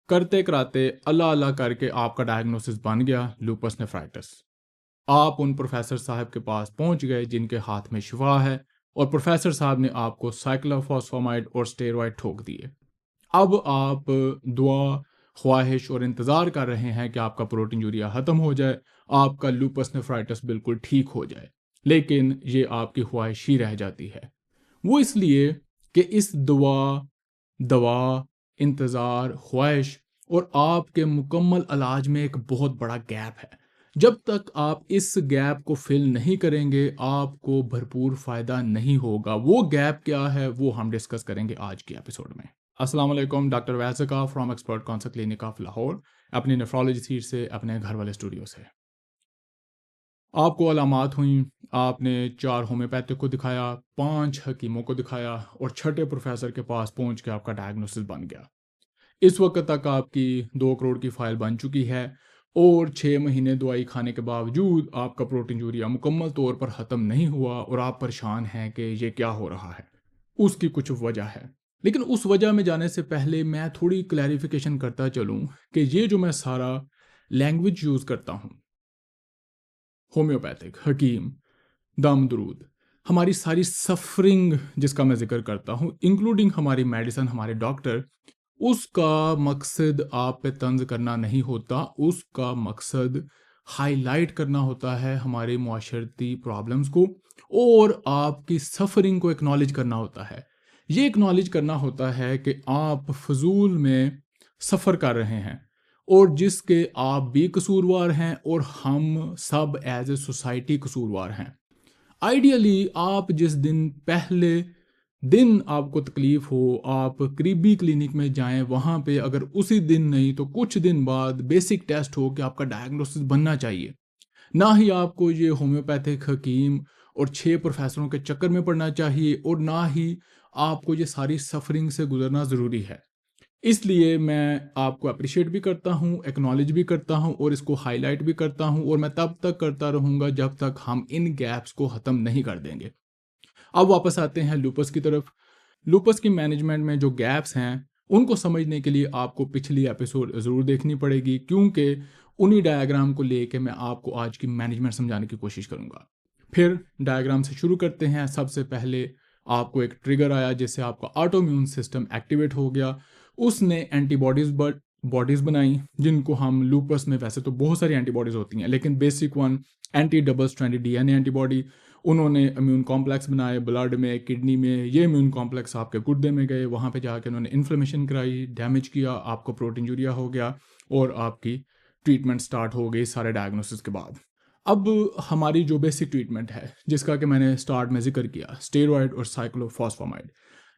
करते कराते अल्लाह अल्लाह करके आपका डायग्नोसिस बन गया लूपस नेफ्राइटिस। आप उन प्रोफेसर साहब के पास पहुंच गए जिनके हाथ में शिफा है, और प्रोफेसर साहब ने आपको साइक्लोफॉस्फामाइड और स्टेरॉयड ठोक दिए। अब आप दुआ, ख्वाहिश और इंतज़ार कर रहे हैं कि आपका प्रोटीन यूरिया ख़त्म हो जाए, आपका लूपस नेफ्राइटिस बिल्कुल ठीक हो जाए। लेकिन ये आपकी ख्वाहिश ही रह जाती है। वो इसलिए कि इस दुआ, दवा, इंतज़ार, ख्वाहिश और आपके मुकम्मल इलाज में एक बहुत बड़ा गैप है। जब तक आप इस गैप को फिल नहीं करेंगे, आपको भरपूर फ़ायदा नहीं होगा। वो गैप क्या है, वो हम डिस्कस करेंगे आज की एपिसोड में। अस्सलाम वालेकुम, डॉक्टर वैज़का from expert consult clinic of Lahore, अपनी नेफ्रोलॉजी सीट से, अपने घर वाले स्टूडियो से। आपको अलामात हुई, आपने 4 होम्योपैथिक को दिखाया, 5 हकीमों को दिखाया और छठे प्रोफेसर के पास पहुंच के आपका डायग्नोसिस बन गया। इस वक्त तक आपकी 2 करोड़ की फाइल बन चुकी है, और 6 महीने दवाई खाने के बावजूद आपका प्रोटीन यूरिया मुकम्मल तौर पर ख़त्म नहीं हुआ और आप परेशान हैं कि ये क्या हो रहा है। उसकी कुछ वजह है, लेकिन उस वजह में जाने से पहले मैं थोड़ी क्लैरिफिकेशन करता चलूँ कि ये जो मैं सारा लैंग्वेज यूज़ करता हूँ, होम्योपैथिक, हकीम, दम दरूद, हमारी सारी सफरिंग जिसका मैं ज़िक्र करता हूँ, इंक्लूडिंग हमारी मेडिसिन, हमारे डॉक्टर, उसका मकसद आप पे तंज करना नहीं होता। उसका मकसद हाईलाइट करना होता है हमारे मुआशरती प्रॉब्लम्स को, और आपकी सफरिंग को एक्नॉलेज करना होता है। ये एक्नॉलेज करना होता है कि आप फजूल में सफ़र कर रहे हैं, और जिसके आप भी कसूरवार हैं और हम सब एज ए सोसाइटी कसूरवार हैं। आइडियली आप जिस दिन पहले दिन आपको तकलीफ हो, आप करीबी क्लिनिक में जाएं, वहाँ पे अगर उसी दिन नहीं तो कुछ दिन बाद बेसिक टेस्ट हो कि आपका डायग्नोसिस बनना चाहिए। ना ही आपको ये होम्योपैथिक हकीम और 6 प्रोफेसरों के चक्कर में पड़ना चाहिए, और ना ही आपको ये सारी सफरिंग से गुजरना ज़रूरी है। इसलिए मैं आपको अप्रिशिएट भी करता हूँ, एक्नॉलेज भी करता हूँ और इसको हाईलाइट भी करता हूँ, और मैं तब तक करता रहूँगा जब तक हम इन गैप्स को ख़त्म नहीं कर देंगे। अब वापस आते हैं लूपस की तरफ। लूपस की मैनेजमेंट में जो गैप्स हैं, उनको समझने के लिए आपको पिछली एपिसोड ज़रूर देखनी पड़ेगी, क्योंकि उन्हीं डायग्राम को लेके मैं आपको आज की मैनेजमेंट समझाने की कोशिश करूँगा। फिर डायग्राम से शुरू करते हैं। सबसे पहले आपको एक ट्रिगर आया जिससे आपका ऑटोइम्यून सिस्टम एक्टिवेट हो गया। उसने एंटीबॉडीज़ बॉडीज़ बनाई, जिनको हम लूपस में, वैसे तो बहुत सारी एंटीबॉडीज़ होती हैं लेकिन basic one anti double stranded DNA antibody. उन्होंने इम्यून कॉम्प्लेक्स बनाए ब्लड में, किडनी में। ये इम्यून कॉम्प्लेक्स आपके गुर्दे में गए, वहाँ पे जाके उन्होंने इन्फ्लेमेशन कराई, डैमेज किया, आपको प्रोटीन यूरिया हो गया, और आपकी ट्रीटमेंट स्टार्ट हो गई सारे डायग्नोसिस के बाद। अब हमारी जो बेसिक ट्रीटमेंट है, जिसका कि मैंने स्टार्ट में जिक्र किया, स्टेरॉयड और साइक्लोफॉस्फामाइड,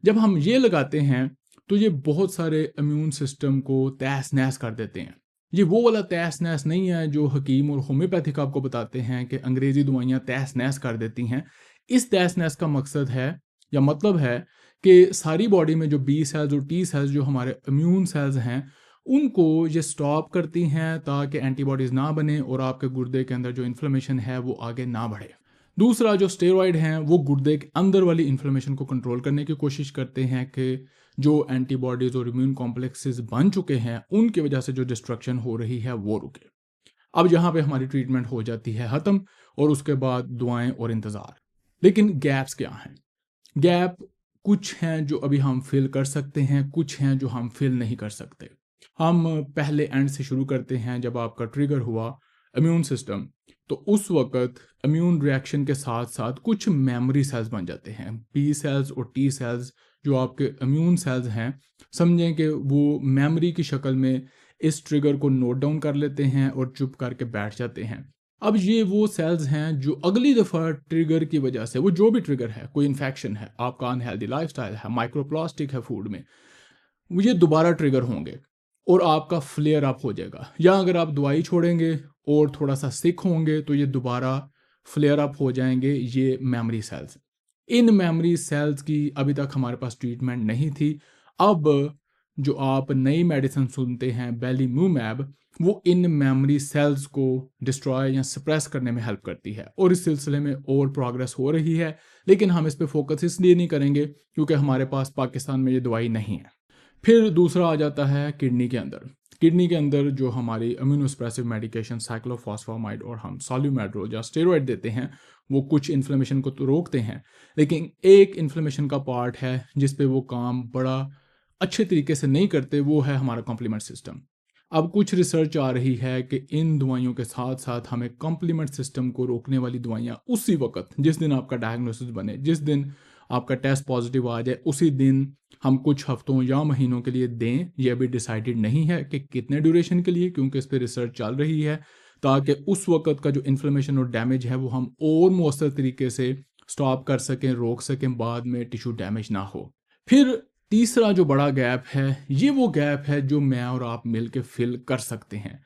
जब हम ये लगाते हैं तो ये बहुत सारे इम्यून सिस्टम को तहस नहस कर देते हैं। ये वो वाला तहस नहस नहीं है जो हकीम और होम्योपैथिक आपको बताते हैं कि अंग्रेज़ी दवाइयाँ तहस नहस कर देती हैं। इस तहस नहस का मकसद है, या मतलब है, कि सारी बॉडी में जो बी सेल्स और टी सेल्स, जो हमारे इम्यून सेल्स हैं, उनको ये स्टॉप करती हैं ताकि एंटीबॉडीज़ ना बने और आपके गुर्दे के अंदर जो इन्फ्लेमेशन है वो आगे ना बढ़े। दूसरा, जो स्टेरॉयड हैं, वो गुर्दे के अंदर वाली इन्फ्लेमेशन को कंट्रोल करने की कोशिश करते हैं कि जो एंटीबॉडीज़ और इम्यून कॉम्प्लेक्सेस बन चुके हैं, उनकी वजह से जो डिस्ट्रक्शन हो रही है वो रुके। अब यहाँ पे हमारी ट्रीटमेंट हो जाती है ख़त्म, और उसके बाद दुआएं और इंतज़ार। लेकिन गैप्स क्या हैं? गैप कुछ हैं जो अभी हम फिल कर सकते हैं, कुछ हैं जो हम फिल नहीं कर सकते। हम पहले एंड से शुरू करते हैं। जब आपका ट्रिगर हुआ इम्यून सिस्टम, तो उस वक्त इम्यून रिएक्शन के साथ साथ कुछ मेमोरी सेल्स बन जाते हैं, बी सेल्स और टी सेल्स। जो आपके इम्यून सेल्स हैं, समझें कि वो मेमोरी की शक्ल में इस ट्रिगर को नोट डाउन कर लेते हैं और चुप करके बैठ जाते हैं। अब ये वो सेल्स हैं जो अगली दफ़ा ट्रिगर की वजह से, वो जो भी ट्रिगर है, कोई इन्फेक्शन है, आपका अनहेल्दी लाइफस्टाइल है, माइक्रोप्लास्टिक है फूड में, ये दोबारा ट्रिगर होंगे और आपका फ्लेयर अप हो जाएगा। या अगर आप दवाई छोड़ेंगे और थोड़ा सा सिक होंगे तो ये दोबारा फ्लेयर अप हो जाएंगे, ये memory cells. In memory cells की अभी तक हमारे पास ट्रीटमेंट नहीं थी। अब जो आप नई मेडिसिन सुनते हैं, बेलीम्यूमैब, वो इन मेमोरी सेल्स को डिस्ट्रॉय या सप्रेस करने में हेल्प करती है, और इस सिलसिले में और प्रोग्रेस हो रही है। लेकिन हम इस पे फोकस इसलिए नहीं करेंगे क्योंकि हमारे पास पाकिस्तान में ये दवाई नहीं है। फिर दूसरा आ जाता है किडनी के अंदर। किडनी के अंदर जो हमारी इम्यूनोसप्रेसिव मेडिकेशन साइक्लोफॉस्फामाइड और हम सॉल्यूमेड्रोल या स्टेरॉइड देते हैं, वो कुछ इन्फ्लेमेशन को तो रोकते हैं, लेकिन एक इन्फ्लेमेशन का पार्ट है जिस पे वो काम बड़ा अच्छे तरीके से नहीं करते, वो है हमारा कॉम्प्लीमेंट सिस्टम। अब कुछ रिसर्च आ रही है कि इन दवाइयों के साथ साथ हमें कॉम्प्लीमेंट सिस्टम को रोकने वाली दवाइयाँ उसी वक्त, जिस दिन आपका डायग्नोसिस बने, जिस दिन आपका टेस्ट पॉजिटिव आ जाए, उसी दिन हम कुछ हफ्तों या महीनों के लिए दें। ये अभी डिसाइडेड नहीं है कि कितने ड्यूरेशन के लिए, क्योंकि इस पर रिसर्च चल रही है, ताकि उस वक्त का जो इन्फ्लेमेशन और डैमेज है वो हम और मौसर तरीके से स्टॉप कर सकें, रोक सकें, बाद में टिश्यू डैमेज ना हो। फिर तीसरा जो बड़ा गैप है, ये वो गैप है जो मैं और आप मिल के फिल कर सकते हैं।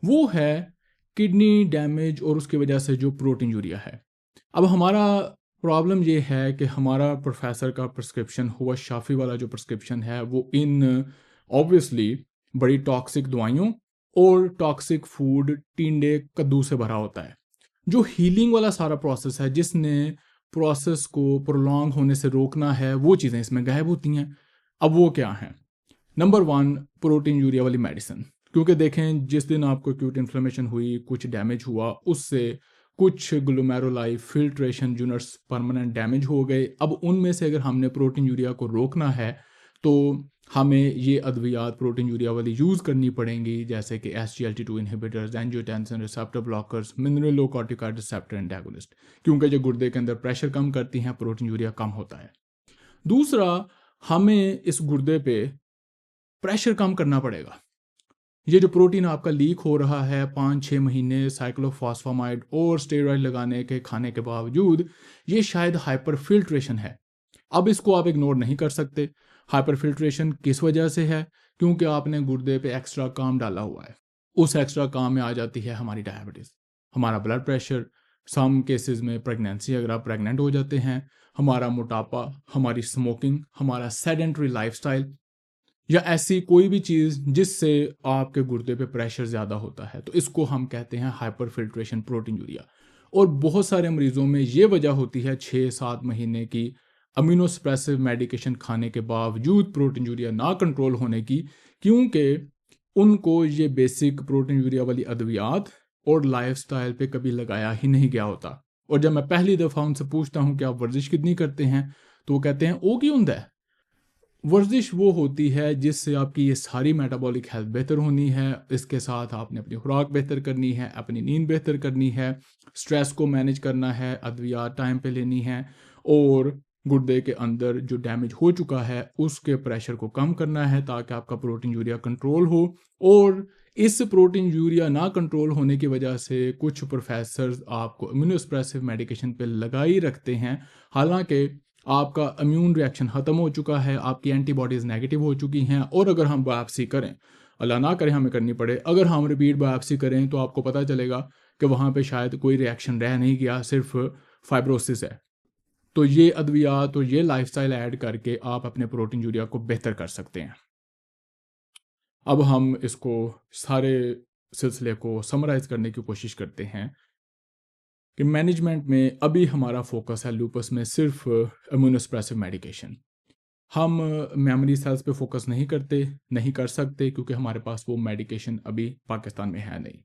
वो है किडनी डैमेज और उसकी वजह से जो प्रोटीन यूरिया है। अब हमारा प्रॉब्लम ये है कि हमारा प्रोफेसर का प्रिस्क्रिप्शन हुआ शाफी वाला जो प्रिस्क्रिप्शन है वो इन ऑब्वियसली बड़ी टॉक्सिक दवाइयों और टॉक्सिक फूड टिंडे कद्दू से भरा होता है। जो हीलिंग वाला सारा प्रोसेस है, जिसने प्रोसेस को प्रोलॉन्ग होने से रोकना है, वो चीज़ें इसमें गायब होती हैं। अब वो क्या हैं? नंबर वन, प्रोटीन यूरिया वाली मेडिसिन। क्योंकि देखें, जिस दिन आपको एक्यूट इन्फ्लेमेशन हुई, कुछ डैमेज हुआ, उससे कुछ glomeruli filtration units permanent damage हो गए। अब उनमें से अगर हमने प्रोटीन यूरिया को रोकना है तो हमें ये अद्वियात प्रोटीन यूरिया वाली यूज़ करनी पड़ेंगी, जैसे कि SGLT2 inhibitors, angiotensin receptor blockers, mineralocorticoid receptor antagonist, क्योंकि जो गुर्दे के अंदर प्रेशर कम करती हैं, प्रोटीन यूरिया कम होता है। दूसरा, हमें इस गुर्दे पे प्रेशर कम करना पड़ेगा। ये जो प्रोटीन आपका लीक हो रहा है 5-6 महीने साइक्लोफॉस्फामाइड और स्टेरॉइड लगाने के खाने के बावजूद, ये शायद हाइपर फिल्ट्रेशन है। अब इसको आप इग्नोर नहीं कर सकते। हाइपर फिल्ट्रेशन किस वजह से है? क्योंकि आपने गुर्दे पे एक्स्ट्रा काम डाला हुआ है। उस एक्स्ट्रा काम में आ जाती है हमारी डायबिटीज़, हमारा ब्लड प्रेशर, सम केसेस में प्रेगनेंसी, अगर आप प्रेग्नेंट हो जाते हैं, हमारा मोटापा, हमारी स्मोकिंग, हमारा सेडेंटरी लाइफस्टाइल, या ऐसी कोई भी चीज़ जिससे आपके गुर्दे पे प्रेशर ज़्यादा होता है, तो इसको हम कहते हैं हाइपर फिल्ट्रेशन प्रोटीन यूरिया। और बहुत सारे मरीजों में ये वजह होती है 6-7 महीने की अमीनोसप्रेसिव मेडिकेशन खाने के बावजूद प्रोटीन यूरिया ना कंट्रोल होने की, क्योंकि उनको ये बेसिक प्रोटीन यूरिया वाली अद्वियात और लाइफस्टाइल पे कभी लगाया ही नहीं गया होता। और जब मैं पहली दफ़ा उनसे पूछता हूँ कि आप वर्जिश कितनी करते हैं, तो वो कहते हैं ओ की हुंदा है। वर्जिश वो होती है जिससे आपकी ये सारी मेटाबॉलिक हेल्थ बेहतर होनी है। इसके साथ आपने अपनी खुराक बेहतर करनी है, अपनी नींद बेहतर करनी है, स्ट्रेस को मैनेज करना है, अद्वियात टाइम पे लेनी है, और गुर्दे के अंदर जो डैमेज हो चुका है उसके प्रेशर को कम करना है, ताकि आपका प्रोटीन यूरिया कंट्रोल हो। और इस प्रोटीन यूरिया ना कंट्रोल होने की वजह से कुछ प्रोफेसर्स आपको इम्यूनोसप्रेसिव मेडिकेशन पे लगा ही रखते हैं, हालांकि आपका इम्यून रिएक्शन ख़त्म हो चुका है, आपकी एंटीबॉडीज़ नेगेटिव हो चुकी हैं। और अगर हम बायोप्सी करें, अल्लाह ना करे हमें करनी पड़े, अगर हम रिपीट बायोप्सी करें तो आपको पता चलेगा कि वहाँ पे शायद कोई रिएक्शन रह नहीं गया, सिर्फ फाइब्रोसिस है। तो ये अद्वियात और ये लाइफस्टाइल ऐड करके आप अपने प्रोटीन यूरिया को बेहतर कर सकते हैं। अब हम इसको सारे सिलसिले को समराइज़ करने की कोशिश करते हैं कि मैनेजमेंट में अभी हमारा फोकस है लूपस में सिर्फ इम्यूनोसप्रेसिव मेडिकेशन। हम मेमोरी सेल्स पे फोकस नहीं करते, नहीं कर सकते, क्योंकि हमारे पास वो मेडिकेशन अभी पाकिस्तान में है नहीं।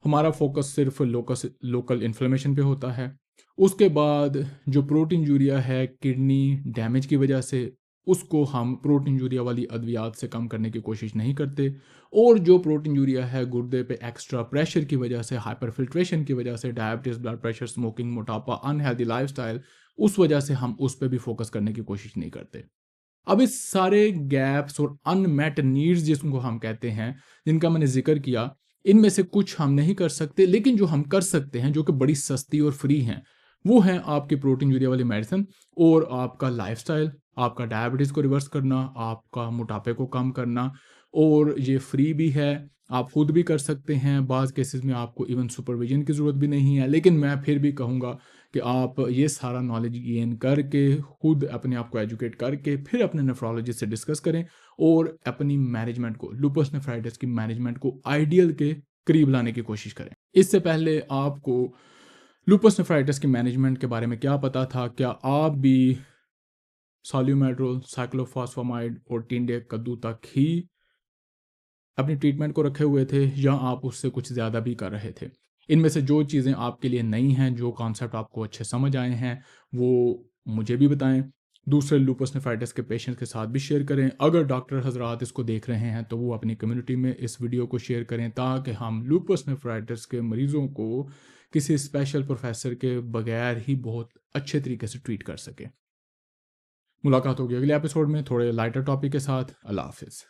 हमारा फोकस सिर्फ लोकल इन्फ्लेमेशन पे होता है। उसके बाद जो प्रोटीन यूरिया है किडनी डैमेज की वजह से, उसको हम प्रोटीन यूरिया वाली अद्वियात से कम करने की कोशिश नहीं करते। और जो प्रोटीन यूरिया है गुर्दे पे एक्स्ट्रा प्रेशर की वजह से, हाइपर फिल्ट्रेशन की वजह से, डायबिटीज़, ब्लड प्रेशर, स्मोकिंग, मोटापा, अनहेल्दी लाइफस्टाइल, उस वजह से हम उस पर भी फोकस करने की कोशिश नहीं करते। अब इस सारे गैप्स और अनमेट नीड्स जिसको हम कहते हैं, जिनका मैंने जिक्र किया, इनमें से कुछ हम नहीं कर सकते, लेकिन जो हम कर सकते हैं, जो कि बड़ी सस्ती और फ्री हैं, वो है आपकी प्रोटीन यूरिया वाली मेडिसिन और आपका लाइफस्टाइल, आपका डायबिटीज़ को रिवर्स करना, आपका मोटापे को कम करना। और ये फ्री भी है, आप खुद भी कर सकते हैं। बाज़ केसेस में आपको इवन सुपरविजन की ज़रूरत भी नहीं है, लेकिन मैं फिर भी कहूँगा कि आप ये सारा नॉलेज गेन करके, खुद अपने आप को एजुकेट करके, फिर अपने नेफ्रोलॉजिस्ट से डिस्कस करें और अपनी मैनेजमेंट को, लूपस नेफ्राइटिस की मैनेजमेंट को आइडियल के करीब लाने की कोशिश करें। इससे पहले आपको लूपस नेफ्राइटिस की मैनेजमेंट के बारे में क्या पता था? क्या आप भी सॉल्यूमेट्रोल, साइक्लोफॉस्फामाइड और टिंडे कद्दू तक ही अपनी ट्रीटमेंट को रखे हुए थे, या आप उससे कुछ ज़्यादा भी कर रहे थे। इनमें से जो चीज़ें आपके लिए नई हैं, जो कॉन्सेप्ट आपको अच्छे समझ आए हैं, वो मुझे भी बताएं। दूसरे लूपस नेफ्राइटिस के पेशेंट्स के साथ भी शेयर करें। अगर डॉक्टर हजरात इसको देख रहे हैं तो वो अपनी कम्युनिटी में इस वीडियो को शेयर करें, ताकि हम लूपस नेफ्राइटिस के मरीज़ों को किसी स्पेशल प्रोफेसर के बगैर ही बहुत अच्छे तरीके से ट्रीट कर सकें। मुलाकात होगी अगले एपिसोड में थोड़े लाइटर टॉपिक के साथ। अल्लाह हाफिज़।